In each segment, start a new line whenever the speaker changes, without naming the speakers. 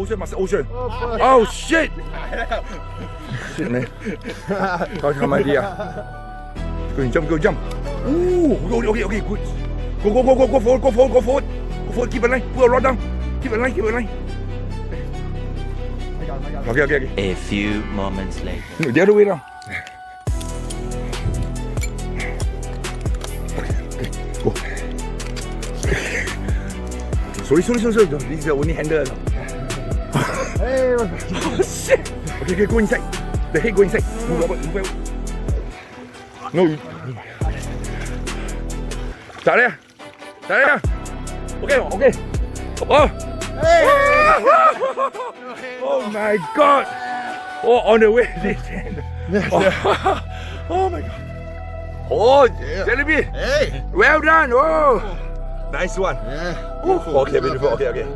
ocean master ocean oh shit shit man เขาทำไมดีอ่ะ go jump ooh okay good go forward keep it line put a rod down keep it line okay
A few moments later.
the other way now go sorry this is the only handle
Hey,
oh shit okay go inside the head go inside move over no tak ada okay oh oh my god on the way this hand oh my god oh Jellyby
hey.
well done nice one
Yeah.
okay beautiful okay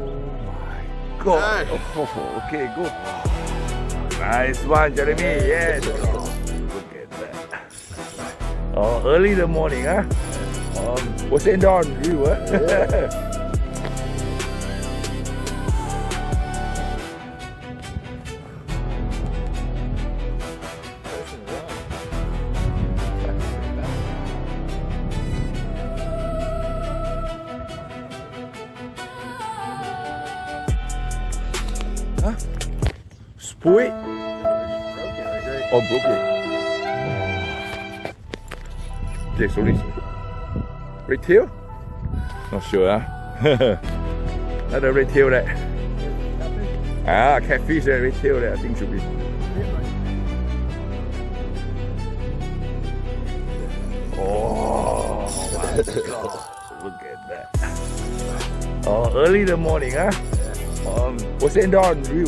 go
Nice.
okay good nice one Jeremy yes look at that early in the morning what's it on you Spoil it? Oh, broke it. Okay, sorry. Red tail? Not sure, Not a red tail that. Catfish and red tail that I think should be. Oh, my God. Look at that. Early in the morning, what's it on you,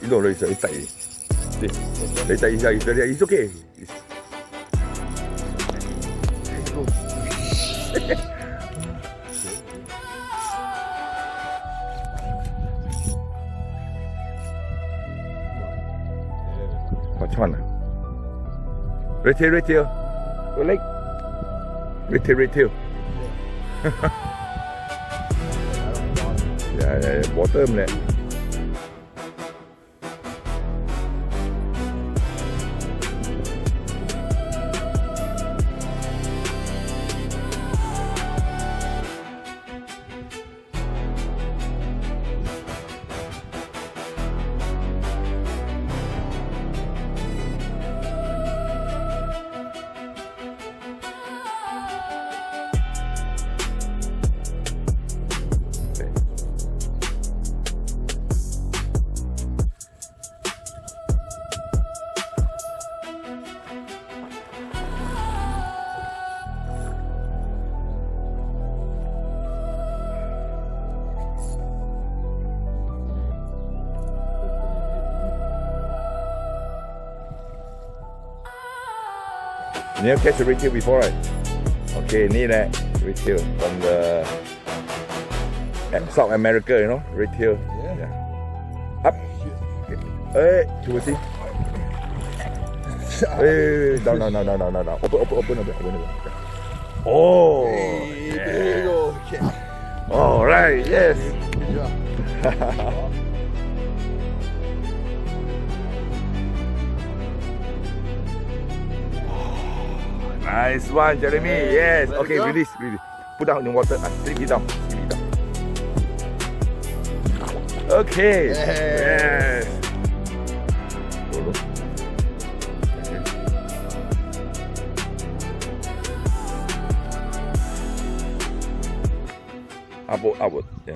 You don't raise it, it's okay. Which one? Red tail. Your leg. Red tail. Yeah, bottom there. You never catch a red tail before, right? Okay, need that red tail from the South America, you know, red tail. Yeah. Up. Hey, towards it. Hey, down. Open a bit. Oh.
Hey, there you go. Okay.
All right. Yes.
Good job.
Nice one, Jeremy. Yes. Okay, release. Put down in the water. Slip it down. Okay. Yes. Upward. Yeah.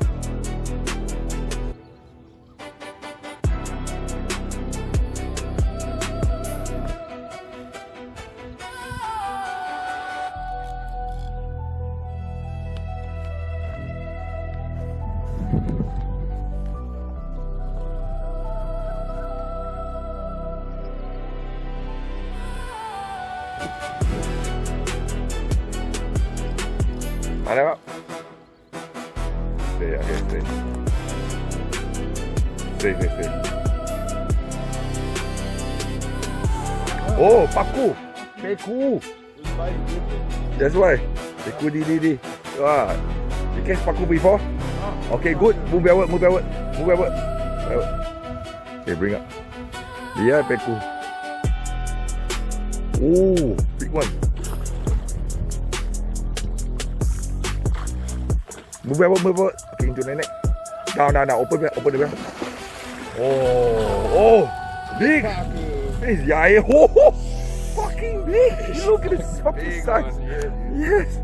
Ada Pak? Stay. Oh, paku. Peku. That's why. Peku di. Ah, you catch paku before? Okay, good. Move backward. Okay, bring up. Yeah, peku. Oh, big one. Move backward. Okay, into the neck. Down. Open the back. Oh, big. It's yeah. Oh, fucking big. Look at this fucking size. Yes.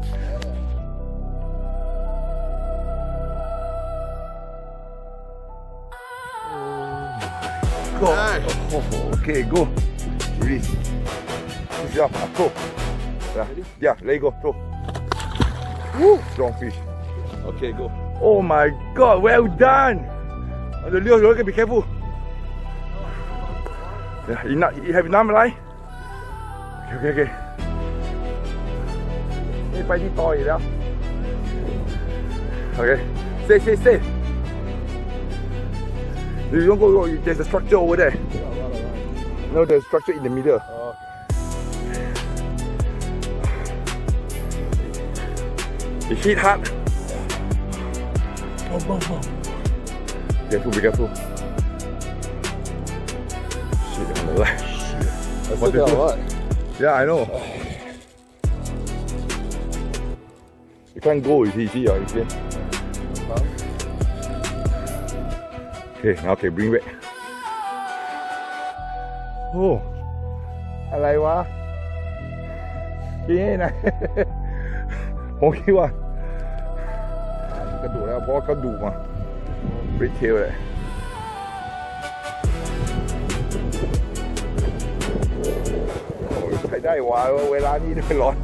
Go. Oh, okay, go. Release. Push it up. Go. Yeah, let it go. Throw. Woo, strong fish. Okay, go. Oh my God, well done. On the lure, be careful. Yeah, you have enough, right? Okay. 你快啲袋啦。Okay, stay. You don't go. There's a structure over there. No, there's a structure in the middle. It hit hard. Be careful. Shit, on the left.
I still got a lot.
Yeah, I know. You can't go, you see. Okay, bring back. Oh, อะไรวะกินไง ผมคิดว่ากระดูกแล้วเพราะกระดูกมาไปเทลเลยโอ้ยใช้ได้วะเวลานี้ด้วยร้อน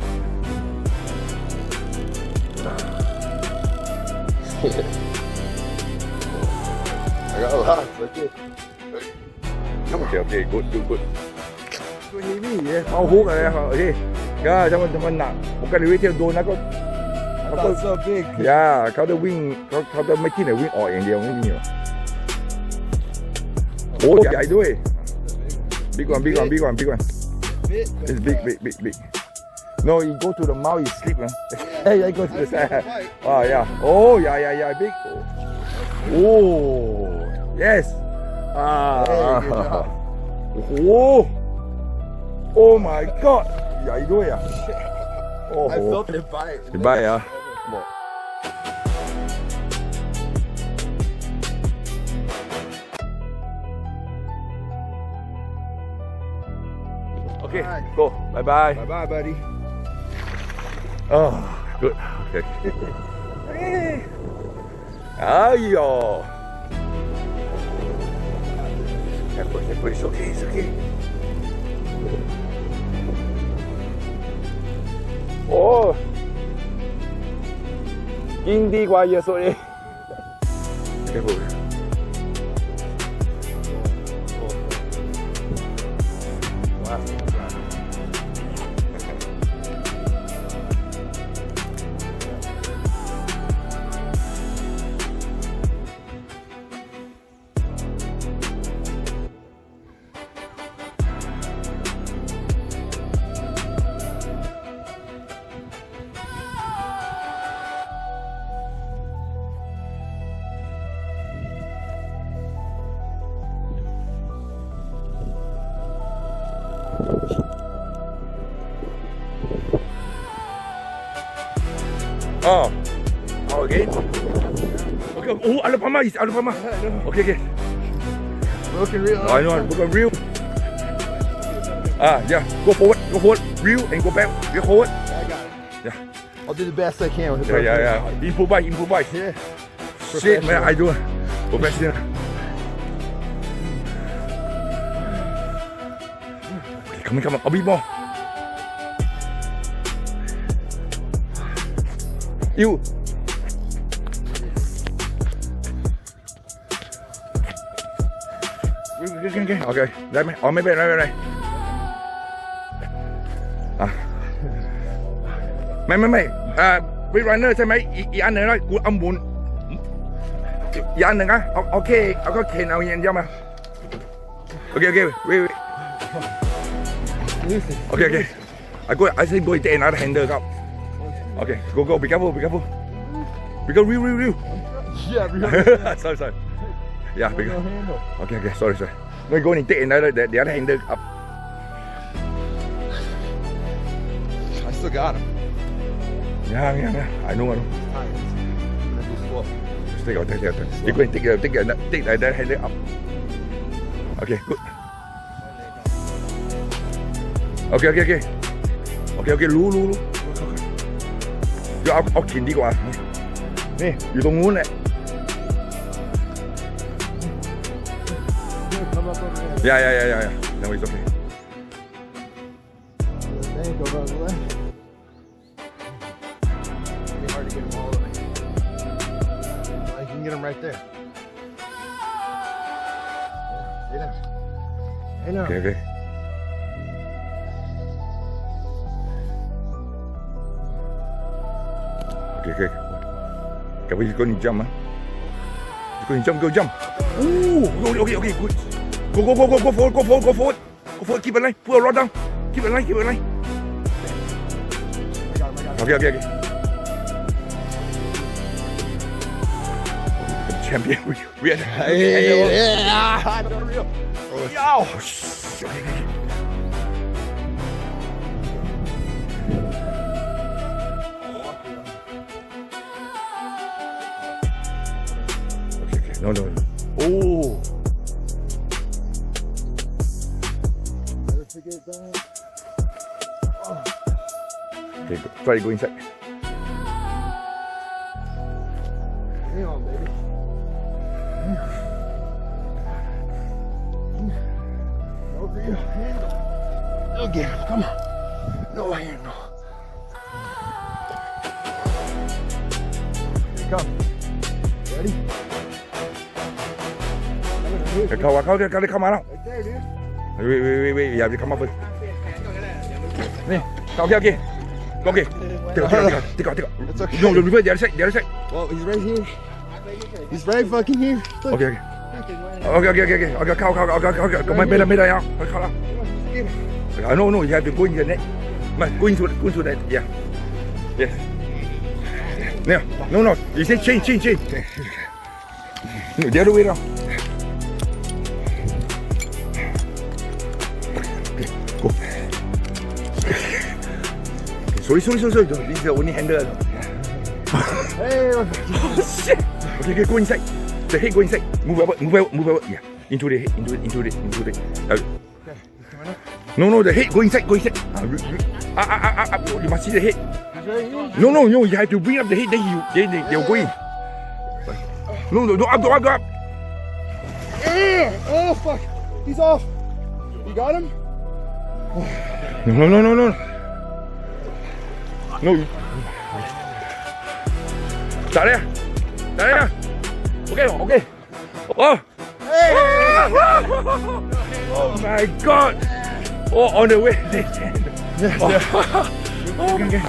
I got a lot. Okay.
Okay, good. Good heavy, yeah. เอาฮุกอะไรครับโอเคก็ถ้ามันหนักผมก็เลยวิ่งเที่ยวโดนนะก็
I thought so big.
ย่าเขาจะวิ่งเขาจะไม่ที่ไหนวิ่งออกอย่างเดียวไม่มีหรอโอ้ใหญ่ด้วย big one
Bit.
it's big no you go to the mouth you sleep man hey I go to the side oh yeah big oh yes
Hey, good job.
โอ้โห oh my god ใหญ่ด้วยอ่ะโอ้โห
I felt it bite.
เห็นใบอ่ะโอเค go bye bye
Bye bye, buddy.
oh good okay ayo it's okay โอ้กินดีกว่าเยอะสุดเลยแค่พูดว้าว Oh, again? Okay. Oh, Arapaima is Arapaima. Okay.
Broken reel.
I know. Look at reel. Yeah. Go forward. Reel and go back. Go forward.
I got it.
Yeah.
I'll do the best I can with the
Yeah. Improvise.
Yeah.
Shit, man, I do. Professional. Okay, come on. A bit more. You. Okay. ได้ไหมอ๋อไม่เป็นไรไม่วิรันเนอร์ใช่ไหมอีกอันหนึ่งนะกูเอาหมุนอีกอันหนึ่งนะโอเคเอาก็เข็นเอาเย็นเยอะมาโอเคเว้ย
Listen.
Okay, okay. I say go take another handle out. Okay, go. Be careful. Because real.
Yeah, real.
Sorry. Yeah,
No
because.
handle.
Okay. Sorry. No, go and take another the other handle up.
I still got him.
Yeah. I know.
I'm gonna do slow.
Take out. You go and take the other handle up. Okay, good. Okay. รู้เดี๋ยวเอาขินดีกว่านี่อยู่ตรงนู้นแหละ
Come up over there.
Yeah. No, it's okay.
The bank over on the left. It's gonna be hard to get them all the way. Well, you can get them right there. Stay down. Hey, no.
Okay. Can we go and jump, man? Go jump. Ooh, okay, good. Go forward. Keep it line. Put a rod down. Keep it line.
I got him.
Okay. Champion. We are.
Yeah, don't real.
Oh, shit. Okay. No. Oh.
Never forget that.
Okay, try to go inside.
Hang on, baby. No real handle. Okay, come on. No handle. Here it comes. Ready?
เข้ามาแล้ว
Right there, dude.
Wait,อย่าไปเข้ามาเพิ่งนี่โอเคติ๊ก
It's okay.
No, reverse the other side
Well, he's right here. He's right fucking here. Look.
โอเคเข้าก็ไม่ได้เอาเข้าแล้ว No, you have to go in the net. Go into that, yeah. Yes. No, you say change. The other way around. Go. Sorry. This is the only handle.
Hey,
Oh shit. Okay, go inside. The head go inside. Move over. Yeah. Into the head. Into the. No, the head go inside. You must see the head.
he's right here.
No, you have to bring up the head. Then they'll go in. No, up.
Oh, fuck. He's off. You got him?
No. No. Start there. Okay. Oh.
Hey!
Oh my God. Oh, on the way.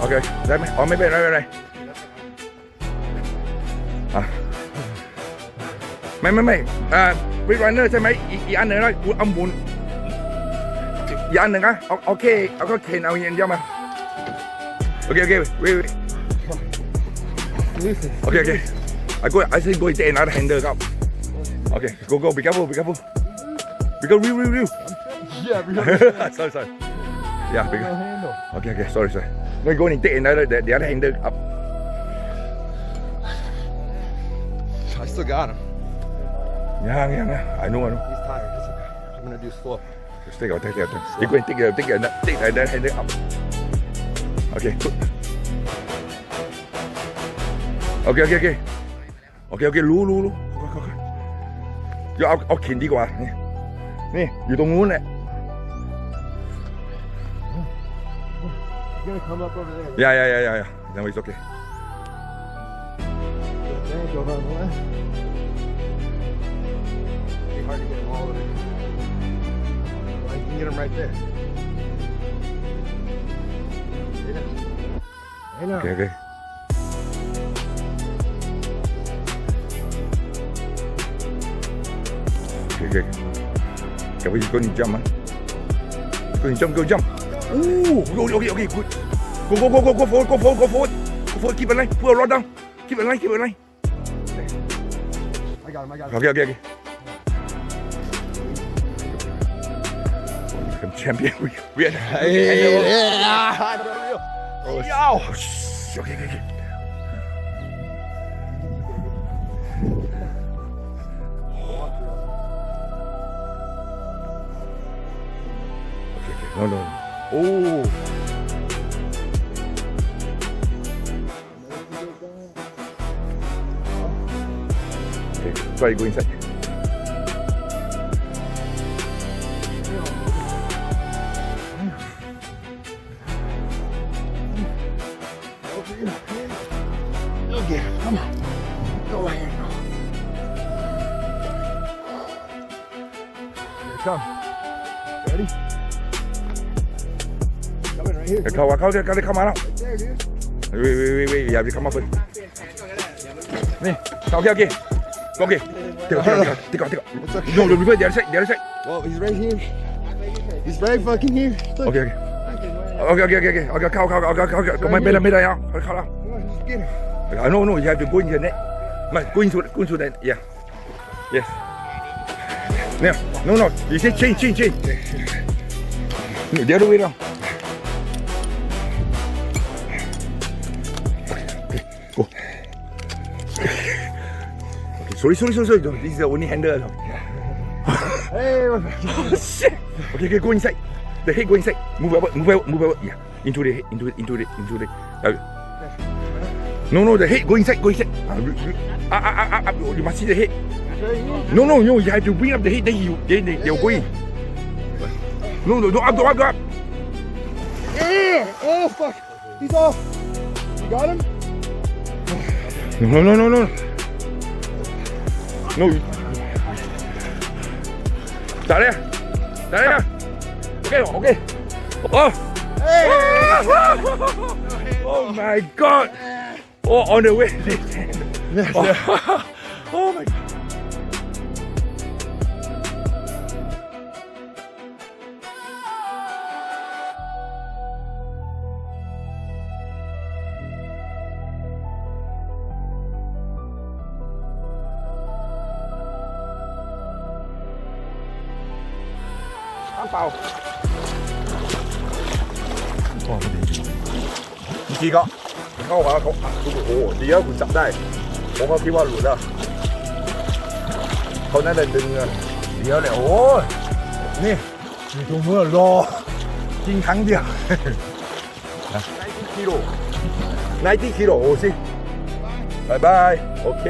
Okay. ได้ไหมอ๋อไม่เป็นไรไม่วิรันเนอร์ใช่ไหมอีกอันหนึ่งนะกูเอาหมุนอีกอันหนึ่งนะโอเคเอาก็เข็นเอาอย่างเดียวมาโอเคwait
Listen.
Okay. I say go take another handle out. Okay, go. Be careful. Because real.
Yeah, real.
Sorry. Yeah,
No
because.
handle.
Okay. Sorry. No, go and take another the other handle up.
I still got him.
Yeah. I know.
He's tired. It's okay. I'm gonna do slow.
Just take out. You go and take that handle up. Okay, good. Okay. รู้เดี๋ยวเอาขินดีกว่านี่อยู่ตรงนู้นแหละ
He's gonna come up over there.
Yeah. No, it's okay.
The bank over on the left. It'd be hard to get them all the way. Well, you can get them right there. Stay down. Hey, no.
Okay. Can we go and jump, man? Go jump. Ooh, okay, good. Go forward. Keep it line. Put a rod down. Keep it line.
I got him.
Okay. I'm champion. We are. Okay. No. Oh. Okay, try go inside.
Okay, come on. Go ahead. Here it comes. Ready? Coming right here.
Come out.
Right there, dude.
Wait. You have to come up with. Okay. Take out. No, reverse the other side.
Well, he's right here. He's right fucking here. Look.
Okay. Come on, better.
Come on, just get him.
No, you have to go into the net. Go into the yeah. Yes. No. You say change. The other way around. Okay, go. Okay, sorry. This is the only handle.
Hey,
Oh shit. Okay, go inside. The head go inside. Move over. Yeah. Into the head. No, the head go inside. You must see the head. No, you have to bring up the head, then they'll go in. No, up.
Yeah! Oh, fuck. He's off. You got him?
No. No. There. Okay. Oh.
Hey!
Oh my God. Oh, on the way. Oh my God.เปล่าเมื่อกี้ก็เข้ามาเขาอัดคุณโอ้โหดีแล้วคุณจับได้ผมก็คิดว่าหลุดแล้วเขาน่าจะดึงเดี๋ยวเนี่ยโอ้นี่อยู่ตรงนู้นรอกินครั้งเดียว90 กิโล90 กิโลโอ้สิบายโอเค